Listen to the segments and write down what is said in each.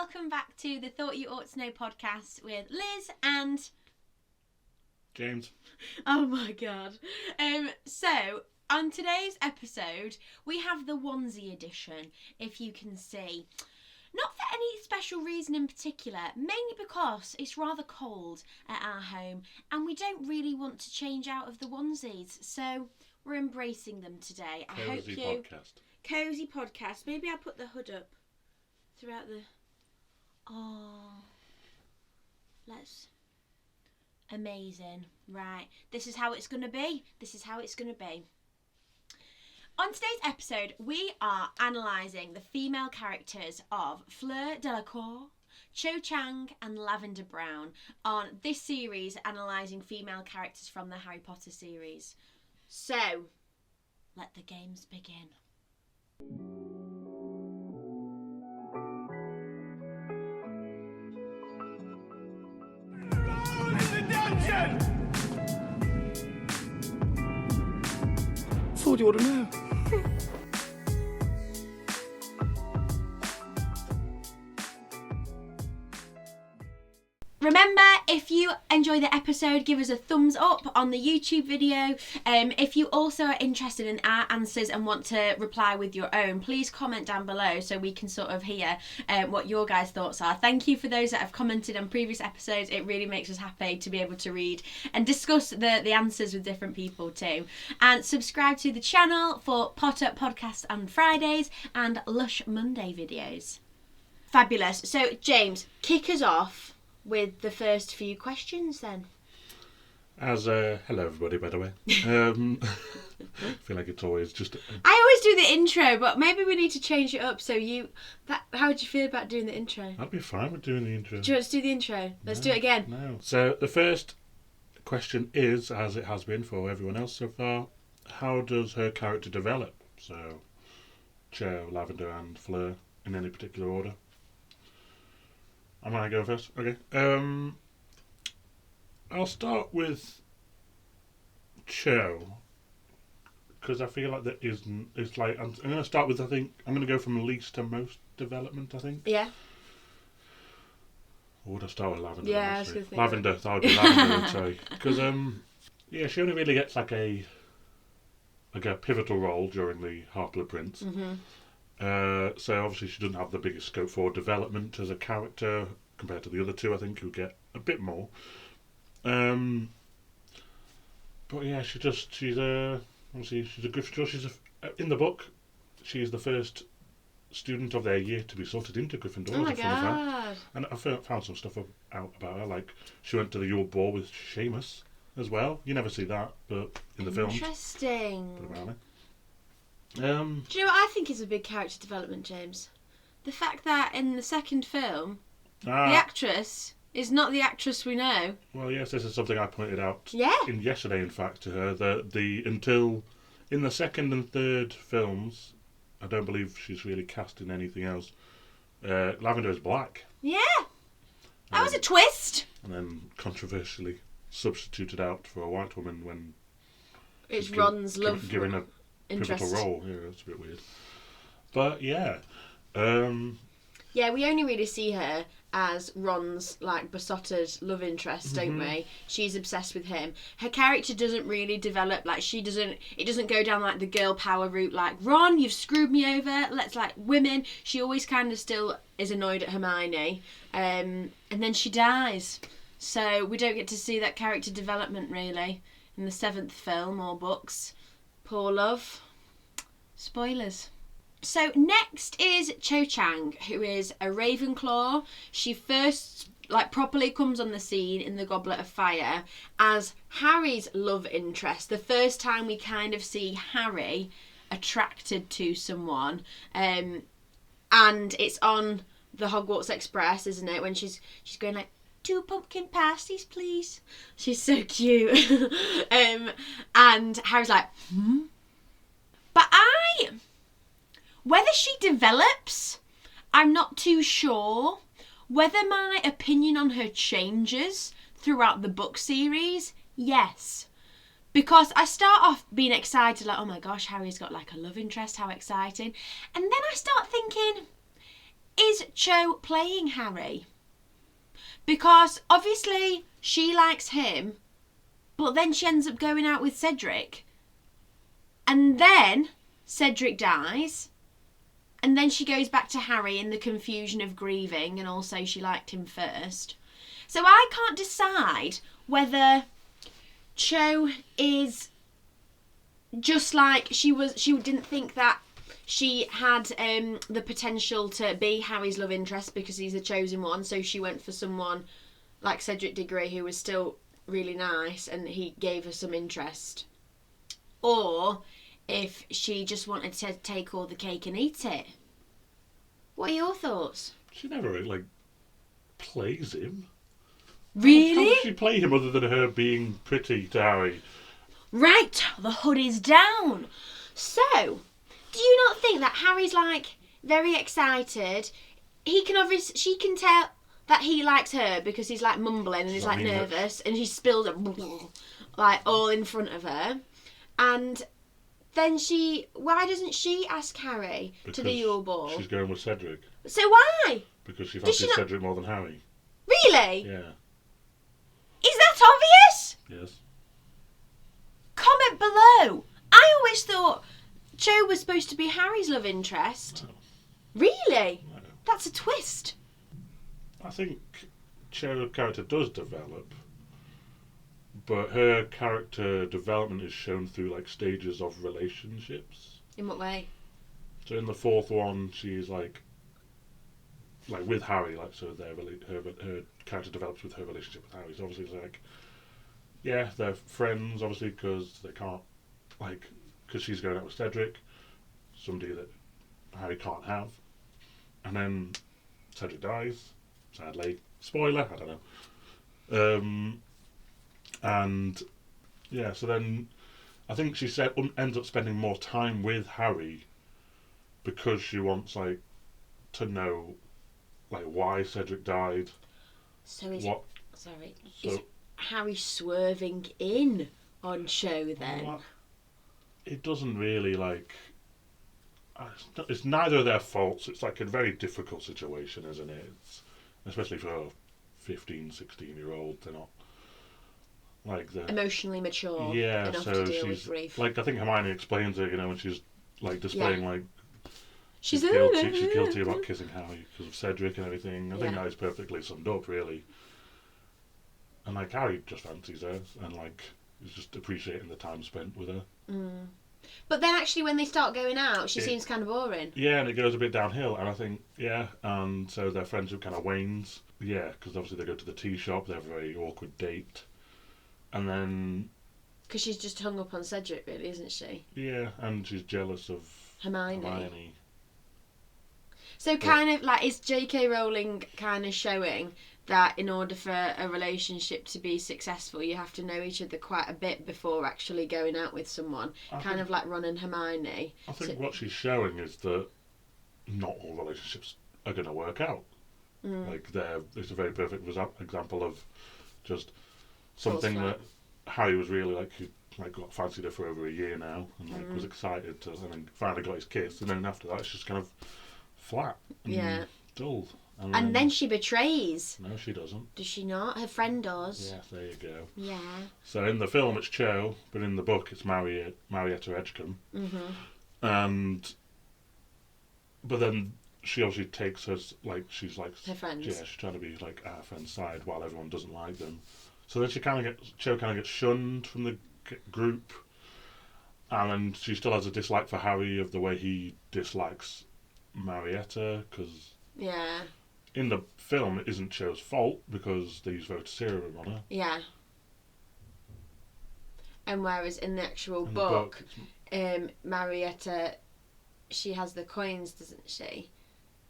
welcome back to the Thought You Ought to Know podcast with Liz and... James. Oh my god. So, on today's episode, we have the onesie edition, if you can see. Not for any special reason in particular, mainly because it's rather cold at our home and we don't really want to change out of the onesies, so we're embracing them today. Cozy podcast. Cozy podcast. Maybe I'll put the hood up throughout the... Oh. Let's... Amazing. Right. This is how it's going to be. This is how it's going to be. On today's episode, we are analysing the female characters of Fleur Delacour, Cho Chang and Lavender Brown on this series analysing female characters from the Harry Potter series. So, let the games begin. Thought you ought to know. Remember, if you enjoy the episode, give us a thumbs up on the YouTube video. If you also are interested in our answers and want to reply with your own, please comment down below so we can sort of hear what your guys' thoughts are. Thank you for those that have commented on previous episodes. It really makes us happy to be able to read and discuss the answers with different people too. And subscribe to the channel for Potter Podcast on Fridays and Lush Monday videos. Fabulous. So, James, kick us off with the first few questions then. Hello everybody, by the way. I feel like it's always just... I always do the intro, but maybe we need to change it up so how would you feel about doing the intro? I'd be fine with doing the intro. Do you want to do the intro? Let's do it again. No. So the first question is, as it has been for everyone else so far, how does her character develop? So, Cho, Lavender and Fleur, in any particular order. Am I going first? Okay. I'll start with Cho, because I feel like it's like, I'm going to start with, I'm going to go from least to most development, I think. Yeah. Or would I start with Lavender? Yeah, I was going to think Lavender, I would do Lavender, sorry. Because, she only really gets like a pivotal role during the Half-Blood Prince. Mm-hmm. So obviously she doesn't have the biggest scope for development as a character compared to the other two, I think, who get a bit more. But yeah, she's a Gryffindor. In the book, she's the first student of their year to be sorted into Gryffindor. Oh my god! And I found some stuff out about her, like she went to the York Ball with Seamus as well. You never see that, but in the films. Interesting. Do you know what I think is a big character development, James? The fact that in the second film, the actress is not the actress we know. Well, yes, this is something I pointed out yesterday, in fact, to her. Until in the second and third films, I don't believe she's really cast in anything else. Lavender is black. Yeah, that was a twist. And then controversially substituted out for a white woman when it's Ron's love given a pivotal role. Yeah, that's a bit weird. But yeah. Yeah, we only really see her as Ron's like besotted love interest, don't we? She's obsessed with him. Her character doesn't really develop, like it doesn't go down like the girl power route, like Ron, you've screwed me over, let's like women. She always kind of still is annoyed at Hermione. And then she dies. So we don't get to see that character development really in the 7th film or books. Poor love. Spoilers. So next is Cho Chang, who is a Ravenclaw. She first properly comes on the scene in the Goblet of Fire as Harry's love interest. The first time we kind of see Harry attracted to someone. And it's on the Hogwarts Express, isn't it? When she's going like, 2 pumpkin pasties, please. She's so cute. And Harry's like, But whether she develops, I'm not too sure. Whether my opinion on her changes throughout the book series, yes. Because I start off being excited, like, oh my gosh, Harry's got like a love interest, how exciting. And then I start thinking, is Cho playing Harry? Because obviously she likes him, but then she ends up going out with Cedric. And then Cedric dies. And then she goes back to Harry in the confusion of grieving, and also she liked him first. So I can't decide whether Cho is just like she didn't think that she had the potential to be Harry's love interest because he's the chosen one, so she went for someone like Cedric Diggory who was still really nice and he gave her some interest. Or if she just wanted to take all the cake and eat it. What are your thoughts? She never really, plays him. Really? How does she play him other than her being pretty to Harry? Right, the hood is down. So, do you not think that Harry's very excited? She can tell that he likes her because he's mumbling and he's nervous and he spilled it all in front of her. And then why doesn't she ask Harry to the Yule Ball? She's going with Cedric. So why? Because she fancies Cedric more than Harry. Really? Yeah. Is that obvious? Yes. Comment below. I always thought Cho was supposed to be Harry's love interest. No. Really? No. That's a twist. I think Cho's character does develop, but her character development is shown through stages of relationships. In what way? So in the fourth one, she's with Harry, so her character develops with her relationship with Harry. So obviously it's they're friends, obviously, because they can't, because she's going out with Cedric, somebody that Harry can't have. And then Cedric dies, sadly. Spoiler, I don't know. And, so then I think she ends up spending more time with Harry because she wants, to know, why Cedric died. So is Harry swerving in on Cho then? Well, it doesn't really it's neither of their faults. It's a very difficult situation, isn't it? Especially for a 15, 16-year-old, they're not the emotionally mature enough so to deal with grief. I think Hermione explains it, when she's displaying she's guilty about kissing Harry because of Cedric and everything. I think that is perfectly summed up, really. And Harry just fancies her and is just appreciating the time spent with her. Mm. But then actually when they start going out, she seems kind of boring. Yeah, and it goes a bit downhill, and I think, and so their friendship kind of wanes. Yeah, because obviously they go to the tea shop, they have a very awkward date. And then... Because she's just hung up on Cedric, really, isn't she? Yeah, and she's jealous of Hermione. So is J.K. Rowling kind of showing that in order for a relationship to be successful, you have to know each other quite a bit before actually going out with someone? Like Ron and Hermione. I think what she's showing is that not all relationships are going to work out. It's a very perfect example of just something that Harry was really who got fancied her for over a year now and was excited to, and then finally got his kiss, and then after that it's just kind of flat and dull. And then she betrays. No, she doesn't. Does she not? Her friend does. Yeah, there you go. Yeah. So in the film it's Cho, but in the book it's Marietta Edgecombe. Mm-hmm. But then she obviously takes her, she's her friends. Yeah, she's trying to be our friend's side while everyone doesn't like them. So then Cho kind of gets shunned from the group, and then she still has a dislike for Harry of the way he dislikes Marietta, because in the film it isn't Cho's fault because they use serum on her. Yeah. And whereas in the actual book, Marietta, she has the coins, doesn't she?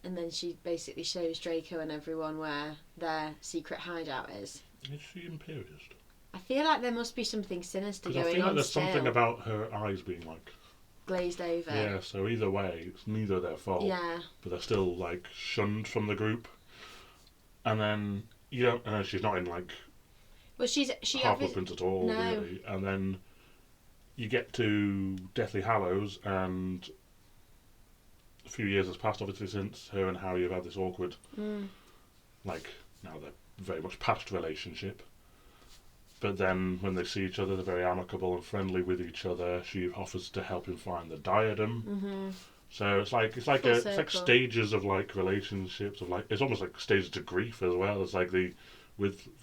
And then she basically shows Draco and everyone where their secret hideout is. Is she Imperialist? I feel like there must be something sinister going on. I feel like there's something about her eyes being glazed over. Yeah, so either way, it's neither their fault. Yeah. But they're still shunned from the group. And then you don't, and then she's not in well, she Half-Blood at all, really. And then you get to Deathly Hallows, and a few years has passed, obviously, since her and Harry have had this awkward, like, now they're very much past relationship. But then when they see each other, they're very amicable and friendly with each other. She offers to help him find the diadem. So it's like stages of like relationships of like, it's almost like stages to grief as well. It's like very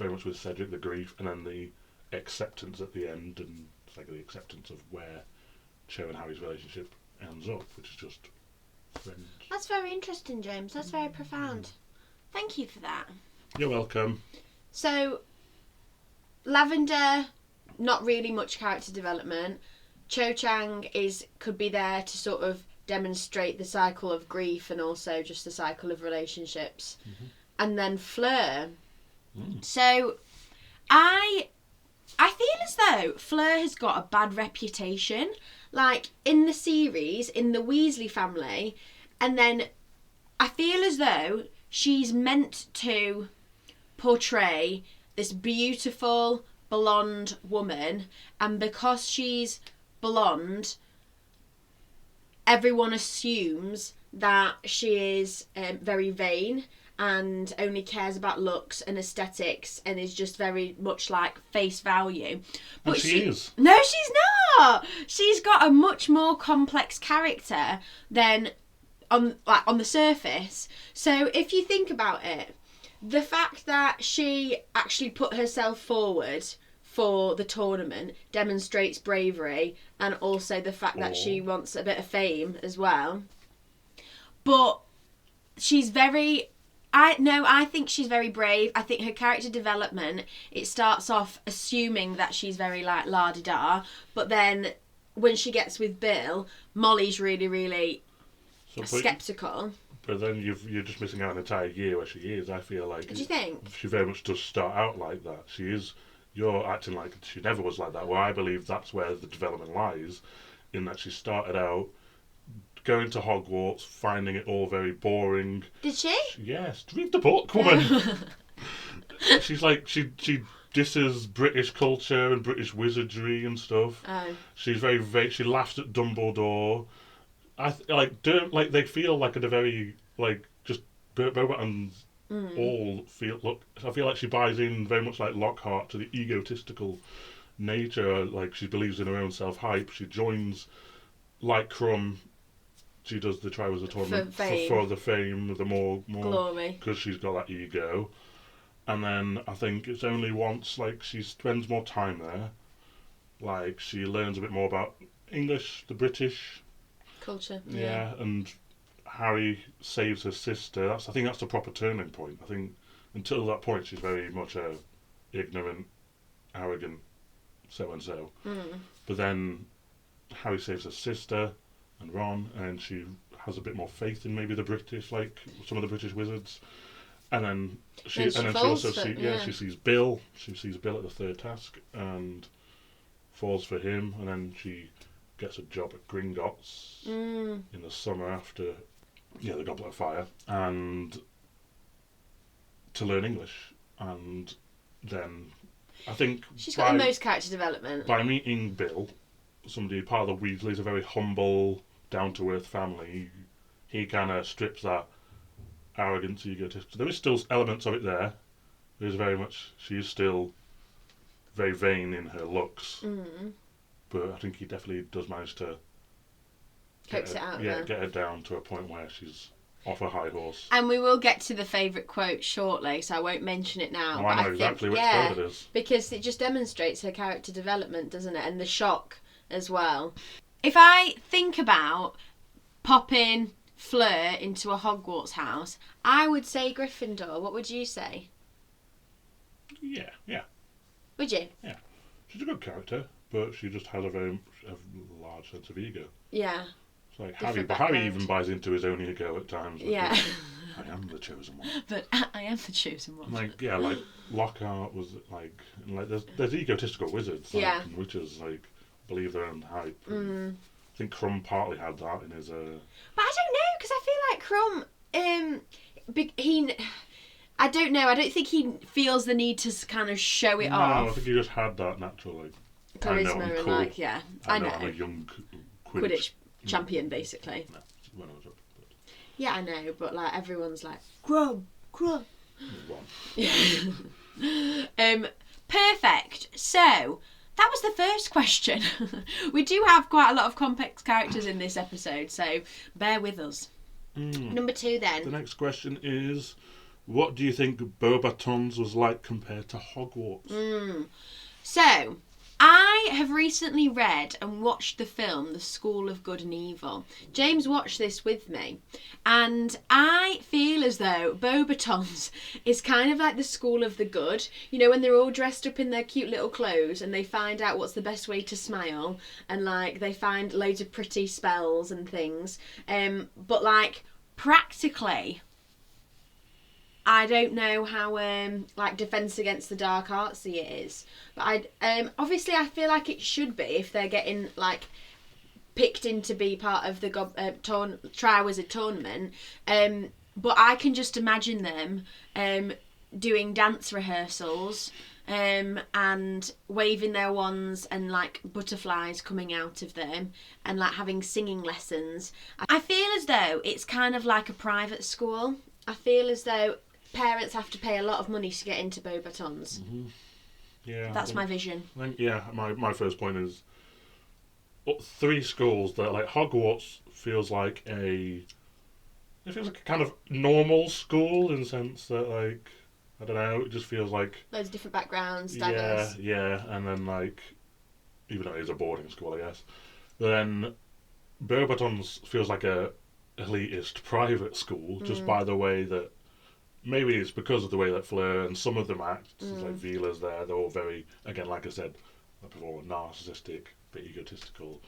much with Cedric, the grief, and then the acceptance at the end, and it's like the acceptance of where Cho and Harry's relationship ends up, which is just friends. That's very interesting, James. That's very profound. Thank you for that. You're welcome. So, Lavender, not really much character development. Cho Chang could be there to sort of demonstrate the cycle of grief and also just the cycle of relationships. And then Fleur. So, I feel as though Fleur has got a bad reputation. Like, in the series, in the Weasley family, and then I feel as though she's meant to portray this beautiful blonde woman, and because she's blonde, everyone assumes that she is very vain and only cares about looks and aesthetics and is just very much like face value. But she is. No, she's not. She's got a much more complex character than on the surface. So if you think about it, the fact that she actually put herself forward for the tournament demonstrates bravery, and also the fact that she wants a bit of fame as well. But she's very... I think she's very brave. I think her character development, it starts off assuming that she's very like la-di-da, but then when she gets with Bill, Molly's really, really sceptical. But then you're just missing out an entire year where she is. I feel like... Do you think? She very much does start out like that. She is... You're acting like she never was like that. Well, I believe that's where the development lies, in that she started out going to Hogwarts, finding it all very boring. Did she? Yes. Read the book, woman. She's like... She disses British culture and British wizardry and stuff. Oh. She's very vague. She laughs at Dumbledore. They feel like a very like just Beauxbatons all feel look. I feel like she buys in very much like Lockhart to the egotistical nature. Like she believes in her own self-hype. She joins like Crumb. She does the Triwizard Tournament for the fame, the more glory, because she's got that ego. And then I think it's only once like she spends more time there, like she learns a bit more about English, the British culture. Yeah, and Harry saves her sister. I think that's the proper turning point. I think until that point she's very much a ignorant, arrogant so-and-so. But then Harry saves her sister and Ron, and she has a bit more faith in maybe the British, like some of the British wizards. And then she also sees Bill. She sees Bill at the third task and falls for him, and then she gets a job at Gringotts in the summer after the Goblet of Fire, and to learn English. And then I think she's got the most character development. By meeting Bill, somebody part of the Weasleys, a very humble, down-to-earth family, he kind of strips that arrogance, egotism. There is still elements of it there. There's very much, she is still very vain in her looks. But I think he definitely does manage to coax it out. Get her down to a point where she's off a high horse. And we will get to the favourite quote shortly, so I won't mention it now. I know exactly which quote it is. Because it just demonstrates her character development, doesn't it? And the shock as well. If I think about popping Fleur into a Hogwarts house, I would say Gryffindor. What would you say? Yeah. Would you? Yeah. She's a good character, but she just has a very large sense of ego. Yeah. It's like Harry, but Harry even buys into his own ego at times. Yeah. I am the chosen one. But I am the chosen one. Like Lockhart was like there's egotistical wizards, and witches believe their own hype. I think Crumb partly had that in his. But I don't know, because I feel like Crumb, I don't know. I don't think he feels the need to kind of show it off. No, I think he just had that natural charisma and cool. I know. I'm a young Quidditch champion, basically. No, when I was up. But Yeah, I know, but like everyone's like, Crumb. Perfect. So that was the first question. We do have quite a lot of complex characters in this episode, so bear with us. Number 2 then. The next question is, what do you think Beauxbatons was like compared to Hogwarts? So, I have recently read and watched the film The School of Good and Evil. James watched this with me, and I feel as though Beauxbatons is kind of like the School of the Good. You know, when they're all dressed up in their cute little clothes and they find out what's the best way to smile, and like they find loads of pretty spells and things. But like practically, I don't know how like Defence Against the Dark Artsy it is, but obviously I feel like it should be if they're getting like picked in to be part of the Triwizard Tournament. But I can just imagine them doing dance rehearsals and waving their wands and like butterflies coming out of them and like having singing lessons. I feel as though it's kind of like a private school. I feel as though parents have to pay a lot of money to get into Beauxbatons. Yeah, that's my vision. I think, yeah, my first point is 3 schools that like Hogwarts feels like a kind of normal school in the sense that like I don't know, it just feels like loads of different backgrounds, diverse. Yeah, and then like even though it is a boarding school, I guess. Then Beauxbatons feels like a elitist private school just by the way that. Maybe it's because of the way that Fleur and some of them act, like Vila's there, they're all very, again, like I said before, narcissistic, bit egotistical,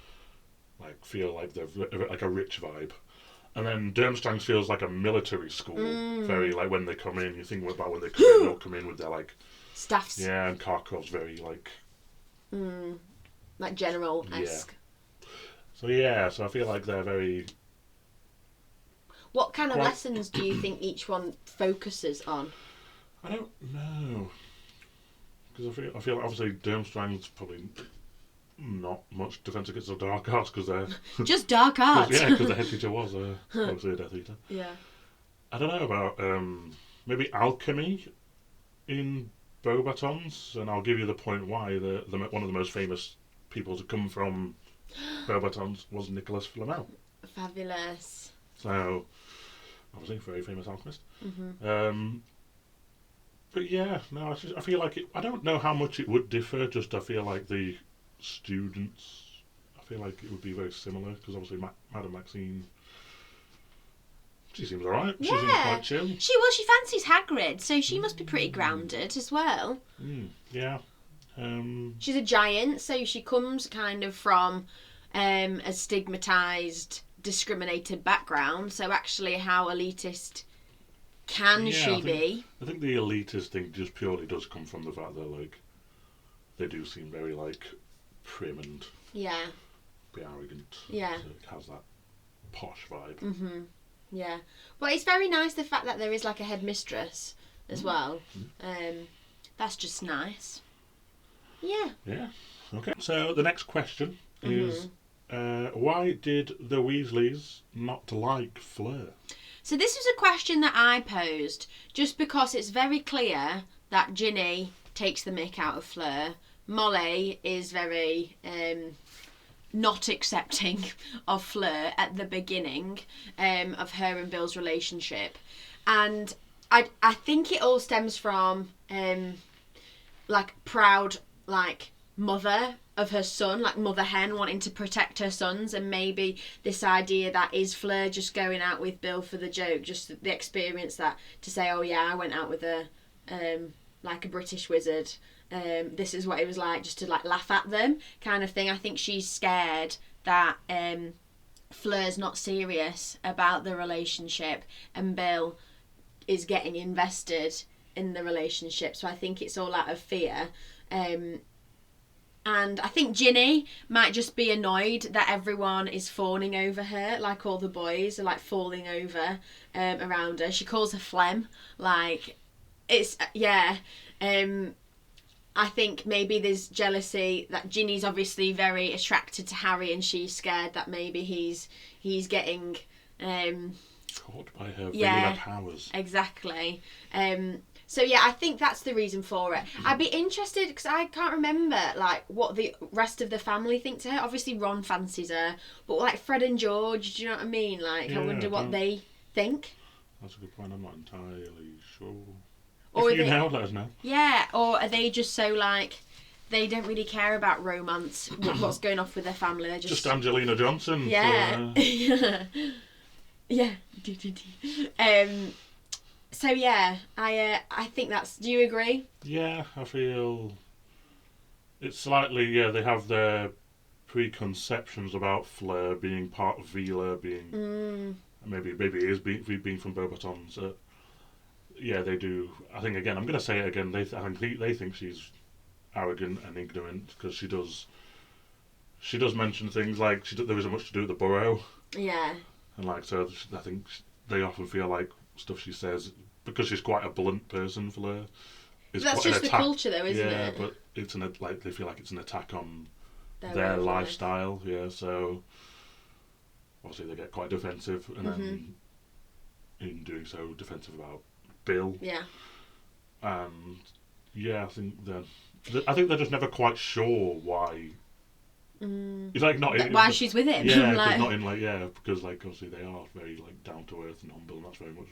like feel like they're like a rich vibe. And then Durmstrang's feels like a military school, very like when they come in, you think about when they come in, they'll come in with their like... Staffs. Yeah, and Karkov's very like... like general-esque. Yeah. So I feel like they're very... What kind of lessons do you think each one focuses on? I don't know. Because I feel like obviously Durmstrang's probably not much Defence Against the Dark Arts because they're... Just dark arts. Because the head teacher was obviously a Death Eater. Yeah. I don't know about maybe alchemy in Beauxbatons, and I'll give you the point why. One of the most famous people to come from Beauxbatons was Nicolas Flamel. Fabulous. So, obviously, very famous alchemist. But yeah, no, I feel like I don't know how much it would differ. Just I feel like the students, I feel like it would be very similar because obviously Madame Maxine, she seems alright. Yeah. She seems quite chill. She fancies Hagrid, so she must be pretty grounded as well. Yeah. She's a giant, so she comes kind of from a stigmatised, discriminated background, so actually how elitist can she be? I think the elitist thing just purely does come from the fact that like they do seem very like prim and be arrogant. Yeah. So it has that posh vibe. Yeah. But it's very nice the fact that there is like a headmistress as well. That's just nice. Yeah. Yeah. Okay. So the next question is why did the Weasleys not like Fleur? So this was a question that I posed just because it's very clear that Ginny takes the mick out of Fleur. Molly is very not accepting of Fleur at the beginning of her and Bill's relationship. And I think it all stems from like proud like mother of her son, like mother hen wanting to protect her sons, and maybe this idea that is Fleur just going out with Bill for the joke, just the experience that to say, oh yeah, I went out with a like a British wizard, this is what it was like, just to like laugh at them kind of thing. I think she's scared that Fleur's not serious about the relationship and Bill is getting invested in the relationship, so I think it's all out of fear. And I think Ginny might just be annoyed that everyone is fawning over her, like all the boys are like falling over around her. She calls her phlegm, like it's I think maybe there's jealousy that Ginny's obviously very attracted to Harry and she's scared that maybe he's getting Caught by her Yeah. Veela powers. Exactly. So yeah, I think that's the reason for it. I'd be interested because I can't remember like what the rest of the family think to her. Obviously, Ron fancies her, but like Fred and George, do you know what I mean? Like, I wonder what they think. That's a good point. I'm not entirely sure. Or if you know, let us know. Yeah, or are they just so like they don't really care about romance? What's going off with their family? They're just Angelina Johnson. Yeah. Yeah. So yeah, I think that's. Do you agree? Yeah, I feel it's slightly. They have their preconceptions about Fleur being part of Veela, being maybe it is being from Beauxbatons. So, yeah, they do. I think again, I'm going to say it again. I think they think she's arrogant and ignorant because she does. She does mention things like there isn't much to do with the borough. Yeah. And like so, I think they often feel like stuff she says because she's quite a blunt person. Fleur. That's just the culture, though, isn't it? Yeah, but it's like they feel like it's an attack on their lifestyle. Yeah, so obviously they get quite defensive, and then in doing so, defensive about Bill. Yeah. And yeah, I think they're just never quite sure why. It's like not why she's with him. Yeah, like, not in because like obviously they are very like down to earth and humble, and that's very much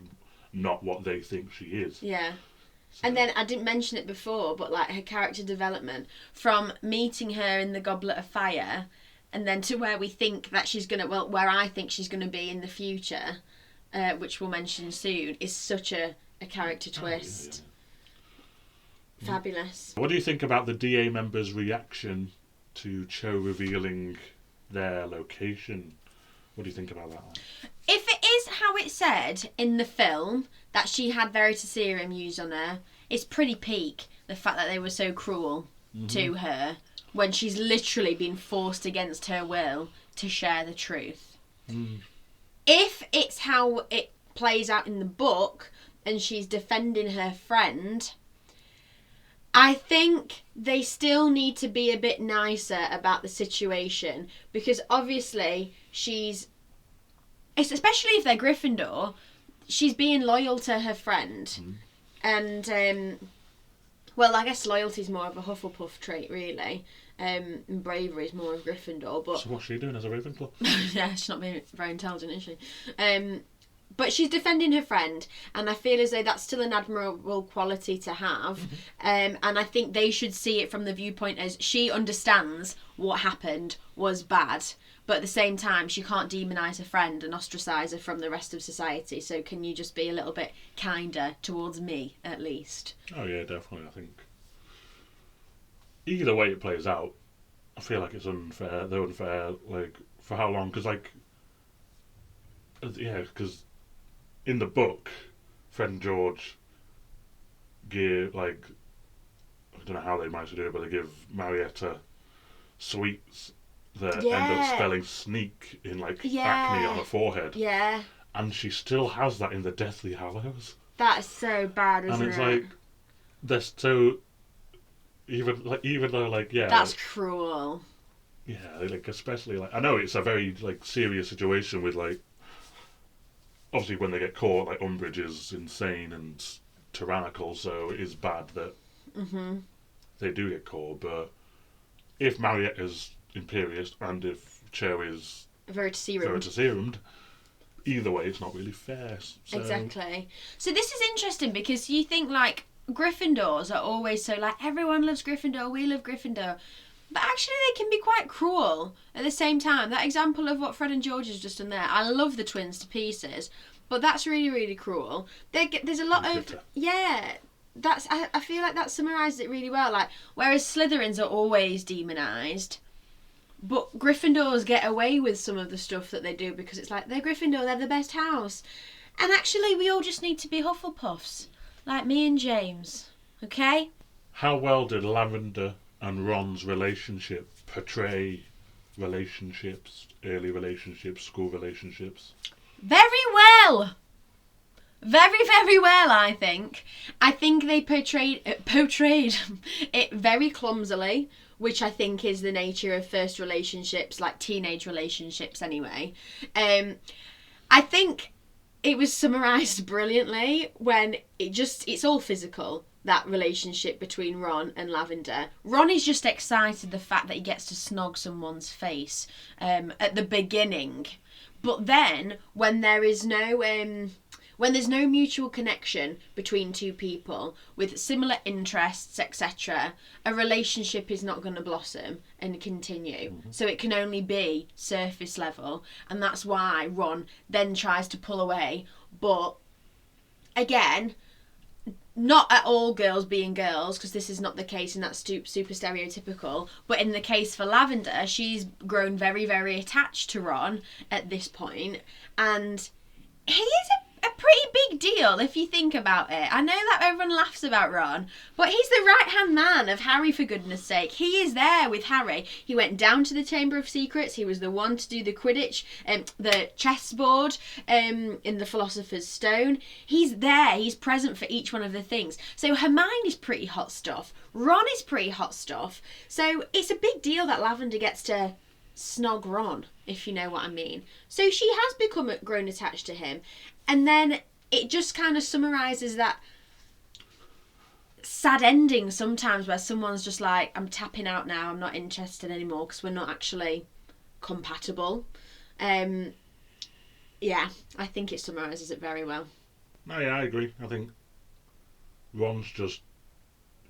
not what they think she is. Yeah. So. And then I didn't mention it before, but like her character development from meeting her in the Goblet of Fire, and then to where we think that she's where I think she's gonna be in the future, which we'll mention soon, is such a character twist. Yeah. Fabulous. What do you think about the DA members' reaction to Cho revealing their location? What do you think about that one? If it is how it said in the film that she had Veritaserum used on her, it's pretty peak, the fact that they were so cruel to her when she's literally been forced against her will to share the truth. If it's how it plays out in the book and she's defending her friend, I think they still need to be a bit nicer about the situation, because obviously especially if they're Gryffindor, she's being loyal to her friend. And, well, I guess loyalty is more of a Hufflepuff trait, really. And bravery is more of Gryffindor. But so what's she doing as a Ravenclaw? Yeah, she's not being very intelligent, is she? But she's defending her friend, and I feel as though that's still an admirable quality to have. And I think they should see it from the viewpoint as she understands what happened was bad, but at the same time, she can't demonise her friend and ostracise her from the rest of society. So can you just be a little bit kinder towards me, at least? Oh yeah, definitely. I think either way it plays out, I feel like it's unfair. They're unfair, like, for how long? Because, like, because in the book, Fred and George give, like, I don't know how they managed to do it, but they give Marietta sweets that end up spelling sneak in, like, acne on her forehead. Yeah. And she still has that in the Deathly Hallows. That's so bad, isn't it? And it's like, they're so... Even though, like, yeah... That's cruel. Yeah, like, especially, like... I know it's a very, like, serious situation with, like... Obviously, when they get caught, like, Umbridge is insane and tyrannical, so it is bad that they do get caught, but if Marietta's imperious and if Cho is Veritaserumed, either way, it's not really fair. So. Exactly. So this is interesting because you think, like, Gryffindors are always so, like, everyone loves Gryffindor, we love Gryffindor. But actually they can be quite cruel at the same time. That example of what Fred and George has just done there, I love the twins to pieces, but that's really, really cruel. There's a lot of... Yeah, I feel like that summarises it really well. Like, whereas Slytherins are always demonised, but Gryffindors get away with some of the stuff that they do because it's like, they're Gryffindor, they're the best house. And actually we all just need to be Hufflepuffs. Like me and James, okay? How well did Lavender and Ron's relationship portray relationships, early relationships, school relationships? Very well! Very, very well, I think. I think they portrayed it very clumsily, which I think is the nature of first relationships, like teenage relationships anyway. I think it was summarised brilliantly when it's all physical, that relationship between Ron and Lavender. Ron is just excited the fact that he gets to snog someone's face at the beginning. But then when there's no mutual connection between two people with similar interests, etc., a relationship is not going to blossom and continue. Mm-hmm. So it can only be surface level, and that's why Ron then tries to pull away. But again, not at all girls being girls, because this is not the case, and that's super stereotypical. But in the case for Lavender, she's grown very, very attached to Ron at this point, and he is a pretty big deal if you think about it. I know that everyone laughs about Ron, but he's the right-hand man of Harry, for goodness sake. He is there with Harry. He went down to the Chamber of Secrets. He was the one to do the Quidditch, the chessboard, in the Philosopher's Stone. He's there. He's present for each one of the things. So Hermione's pretty hot stuff. Ron is pretty hot stuff. So it's a big deal that Lavender gets to snog Ron, if you know what I mean. So she has grown attached to him. And then it just kind of summarises that sad ending sometimes where someone's just like, I'm tapping out now, I'm not interested anymore because we're not actually compatible. Yeah, I think it summarises it very well. No, yeah, I agree. I think Ron's just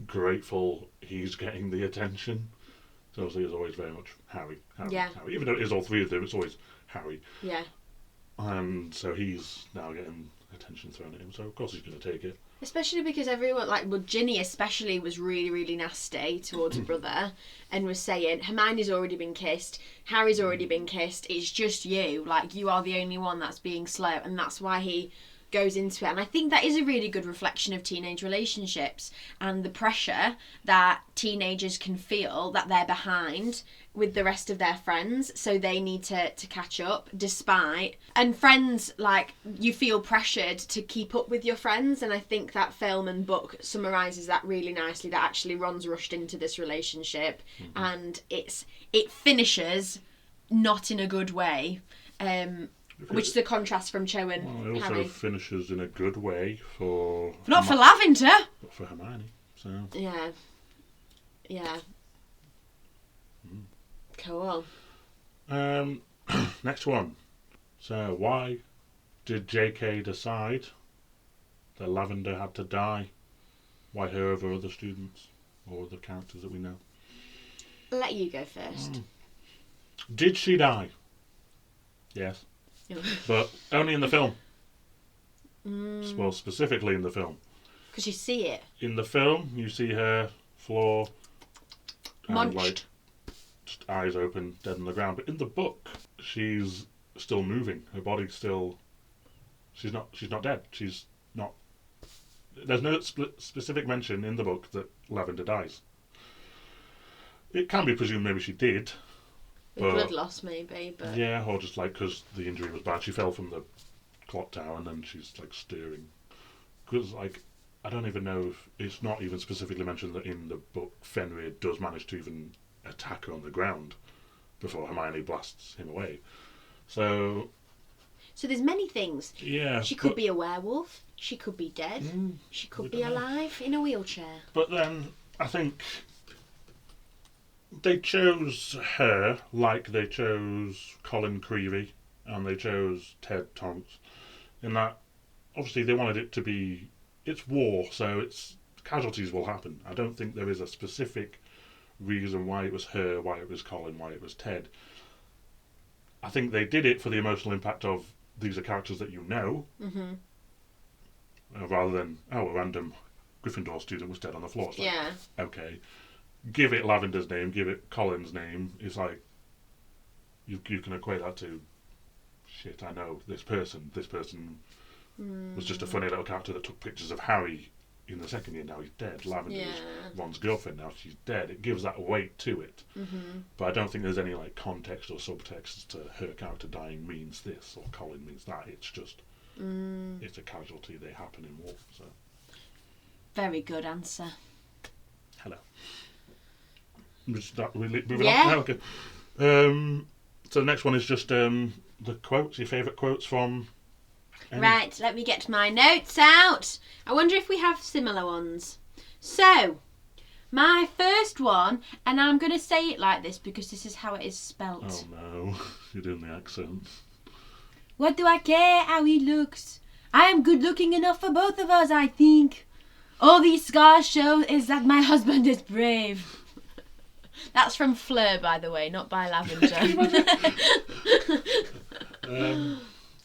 grateful he's getting the attention. So obviously it's always very much Harry. Yeah. Harry. Even though it is all three of them, it's always Harry. Yeah. And so he's now getting attention thrown at him, so of course he's going to take it. Especially because everyone, Ginny especially, was really, really nasty towards her brother and was saying, Hermione's already been kissed, Harry's already been kissed, it's just you, you are the only one that's being slow, and that's why he goes into it. And I think that is a really good reflection of teenage relationships and the pressure that teenagers can feel that they're behind with the rest of their friends, so they need to catch up despite, and friends, you feel pressured to keep up with your friends. And I think that film and book summarises that really nicely, that actually Ron's rushed into this relationship, mm-hmm. and it finishes not in a good way, which is a contrast from Cho and Harry. It also Harry. finishes in a good way for... Not for Lavender! But for Hermione, so... Yeah. Mm. Cool. Next one. So, why did JK decide that Lavender had to die? Why her over other students or other characters that we know? Let you go first. Did she die? Yes. But only in the film. Well, specifically in the film. Because you see it. In the film, you see her, Fleur, and Munched. Just eyes open, dead on the ground. But in the book, she's still moving. Her body's still... She's not dead. She's not... There's no specific mention in the book that Lavender dies. It can be presumed maybe she did. Blood loss, maybe, but... Yeah, or just because the injury was bad. She fell from the clock tower and then she's stirring. Because I don't even know if it's not even specifically mentioned that in the book Fenrir does manage to even attack her on the ground before Hermione blasts him away. So there's many things. Yeah. She could be a werewolf. She could be dead. She could be alive in a wheelchair. But then I think they chose her like they chose Colin Creevey and they chose Ted Tonks. In that, obviously, they wanted it to be... It's war, so casualties will happen. I don't think there is a specific reason why it was her, why it was Colin, why it was Ted. I think they did it for the emotional impact of these are characters that you know, mm-hmm. Rather than, a random Gryffindor student was dead on the floor. It's yeah. Okay. Give it Lavender's name, give it Colin's name. It's you can equate that to, shit, I know this person. This person was just a funny little character that took pictures of Harry in the second year. Now he's dead. Lavender's Ron's girlfriend. Now she's dead. It gives that weight to it. Mm-hmm. But I don't think there's any context or subtext to her character dying means this or Colin means that. It's just it's a casualty. They happen in war. So very good answer. Hello. Moving yeah. on. Okay. So the next one is just the quotes. Your favourite quotes from Right, let me get my notes out. I wonder if we have similar ones. So, my first one, and I'm going to say it like this because this is how it is spelt. Oh no, you're doing the accent. What do I care how he looks? I am good looking enough for both of us, I think. All these scars show is that my husband is brave. That's from Fleur, by the way, not by Lavender.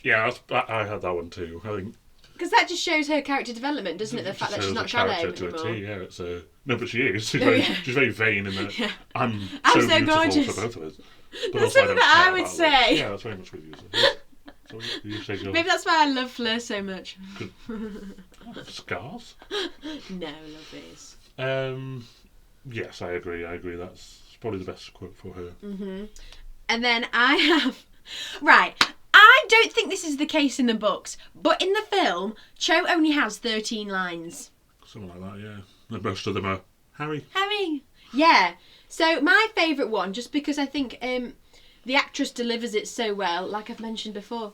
Yeah, I had that one too. I think because that just shows her character development, doesn't it? The fact that she's not shallow anymore. Yeah, it's no, but she is. She's yeah. very vain in that. Yeah. I'm so beautiful gorgeous for both of us. But that's something that I would say. Yeah, that's very much with you. So you say maybe that's why I love Fleur so much. Scars? No, love is. Yes, I agree. That's probably the best quote for her. Mm-hmm. And then I have... Right, I don't think this is the case in the books, but in the film, Cho only has 13 lines. Something like that, yeah. And most of them are Harry. Harry! Yeah. So my favourite one, just because I think the actress delivers it so well, like I've mentioned before.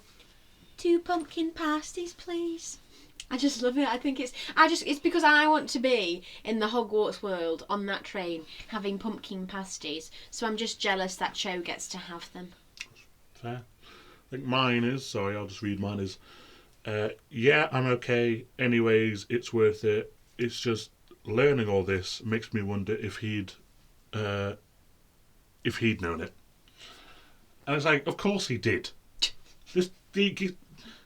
2 pumpkin pasties, please. I just love it. I think it's because I want to be in the Hogwarts world on that train having pumpkin pasties. So I'm just jealous that Cho gets to have them. Fair. I think mine is, sorry, I'll just read mine is, yeah, I'm okay. Anyways, it's worth it. It's just learning all this makes me wonder if he'd known it. And it's like, of course he did. This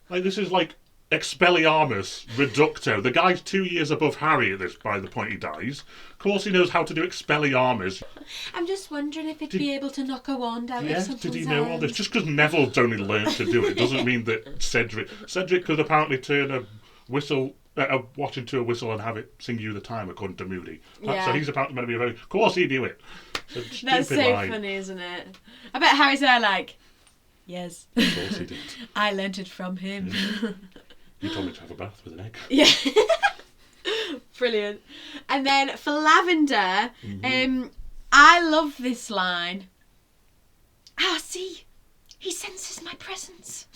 is like Expelliarmus Reducto. The guy's 2 years above Harry at this by the point he dies. Of course he knows how to do Expelliarmus. I'm just wondering if he'd be able to knock a wand out of something's did he know all this? hand. Just because Neville's only learned to do it doesn't mean that Cedric could apparently turn a watch into a whistle and have it sing you the time, according to Moody. Yeah. So he's apparently meant to be very... Of course he knew it. That's so funny, isn't it? I bet Harry's there like, yes. Of course he did. I learnt it from him. Yeah. You told me to have a bath with an egg. Yeah. Brilliant. And then for Lavender, I love this line. Ah, see, he senses my presence.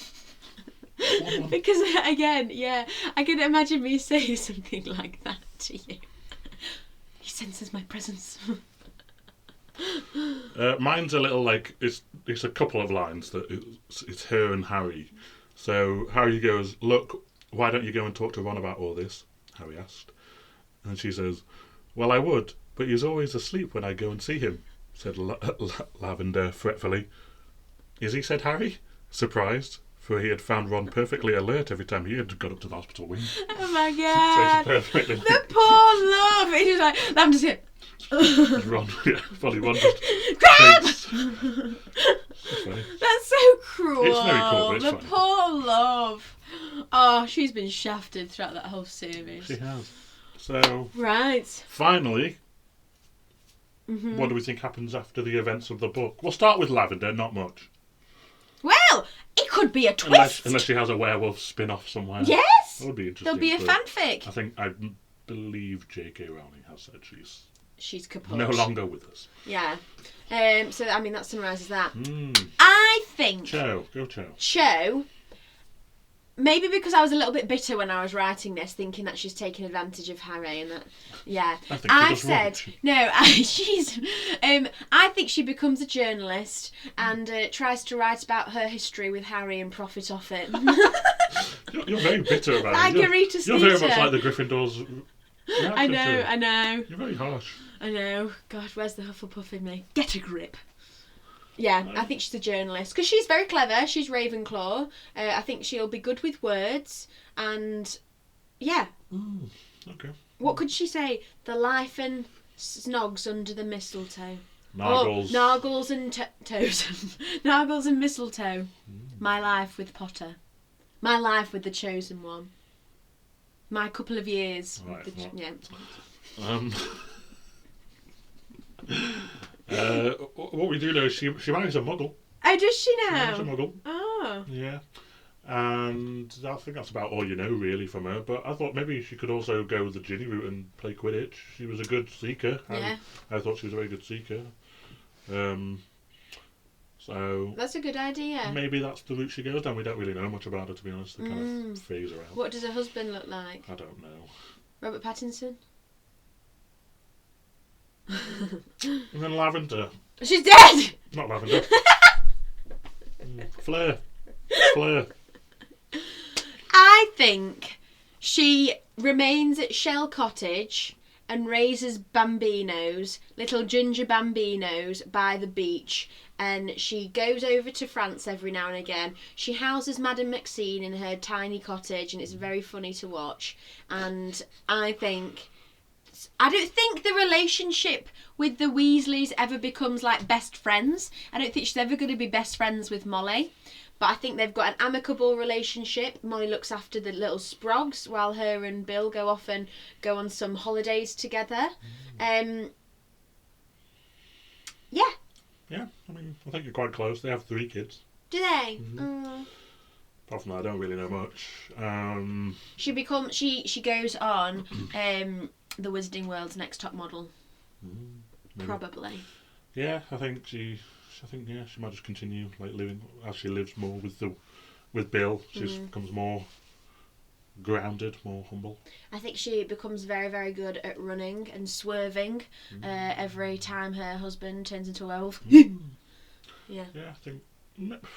Because, again, yeah, I can imagine me saying something like that to you. He senses my presence. Mine's a little like, it's a couple of lines that it's her and Harry. So Harry goes, look, why don't you go and talk to Ron about all this? Harry asked. And she says, well, I would, but he's always asleep when I go and see him, said Lavender fretfully. Is he? Said Harry, surprised, for he had found Ron perfectly alert every time he had got up to the hospital wing. Oh my God. So the poor love. He was like, Lavender's here. Ron, yeah, probably Ron just Grab! That's funny. That's so cruel. It's very cruel, but it's the funny. poor love. Oh, she's been shafted throughout that whole series. She has. So, right. Finally, what do we think happens after the events of the book? We'll start with Lavender, not much. Well, it could be a twist. Unless she has a werewolf spin-off somewhere. Yes. That would be interesting. There'll be a fanfic. I believe J.K. Rowling has said she's kaput. no longer with us. Yeah. So, I mean, that summarises that. Mm. I think... Go Cho. Cho... Maybe because I was a little bit bitter when I was writing this, thinking that she's taken advantage of Harry and that, yeah. I said, I think she becomes a journalist and tries to write about her history with Harry and profit off it. You're very bitter about like it. You're very much like the Gryffindors. I know. You're very harsh. I know. God, where's the Hufflepuff in me? Get a grip. Yeah, I think she's a journalist because she's very clever. She's Ravenclaw. I think she'll be good with words, and yeah. Okay. What could she say? The life and snogs under the mistletoe. Nargles. Nargles and toes. Nargles and mistletoe. My life with Potter. My life with the chosen one. My couple of years. Right, yeah. What we do know is she marries a muggle. Oh, does she now? She marries a muggle. Oh. Yeah. And I think that's about all you know, really, from her. But I thought maybe she could also go the Ginny route and play Quidditch. She was a good seeker. Yeah. I thought she was a very good seeker. So that's a good idea. maybe that's the route she goes down. We don't really know much about her, to be honest. They kind of phase her out. What does her husband look like? I don't know. Robert Pattinson? And then Lavender. She's dead! Not Lavender. Fleur. I think she remains at Shell Cottage and raises bambinos, little ginger bambinos, by the beach. And she goes over to France every now and again. She houses Madame Maxine in her tiny cottage, and it's very funny to watch. And I don't think the relationship with the Weasleys ever becomes like best friends. I don't think she's ever going to be best friends with Molly. But I think they've got an amicable relationship. Molly looks after the little Sprogs while her and Bill go off and go on some holidays together. Yeah. Yeah, I mean, I think you're quite close. They have 3 kids. Do they? Apart from that, I don't really know much. She goes on the Wizarding World's Next Top Model. Probably. Yeah, I think she might just continue like living as she lives more with Bill. She just becomes more grounded, more humble. I think she becomes very, very good at running and swerving every time her husband turns into a werewolf. Yeah. Yeah, I think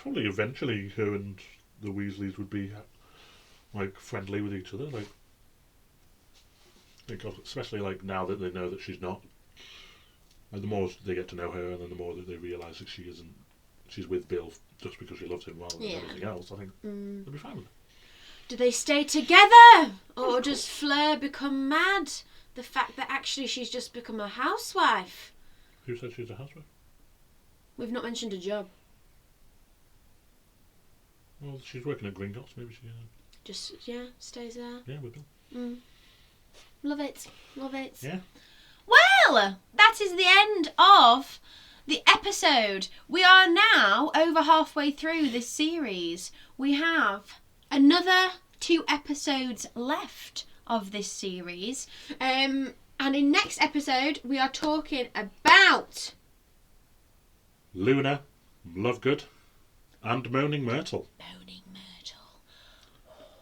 probably eventually her and the Weasleys would be like friendly with each other. Like, especially like now that they know that she's not. Like, the more they get to know her, and then the more that they realise that she's with Bill just because she loves him rather than anything else. I think they'll be fine with it. Do they stay together? Or does Fleur become mad? The fact that actually she's just become a housewife. Who said she's a housewife? We've not mentioned a job. Well, she's working at Gringotts. Maybe she... Just, stays there. Yeah, with Bill. Love it. Love it. Yeah. Well, that is the end of the episode. We are now over halfway through this series. We have another 2 episodes left of this series. And in next episode, we are talking about Luna, Lovegood, and Moaning Myrtle.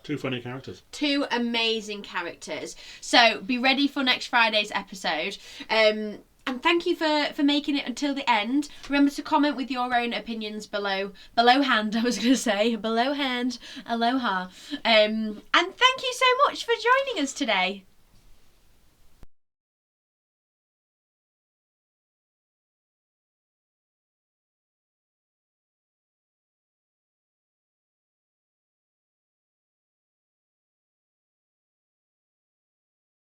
2 funny characters. 2 amazing characters. So be ready for next Friday's episode. And thank you for making it until the end. Remember to comment with your own opinions below hand, I was going to say. Below hand. Aloha. And thank you so much for joining us today.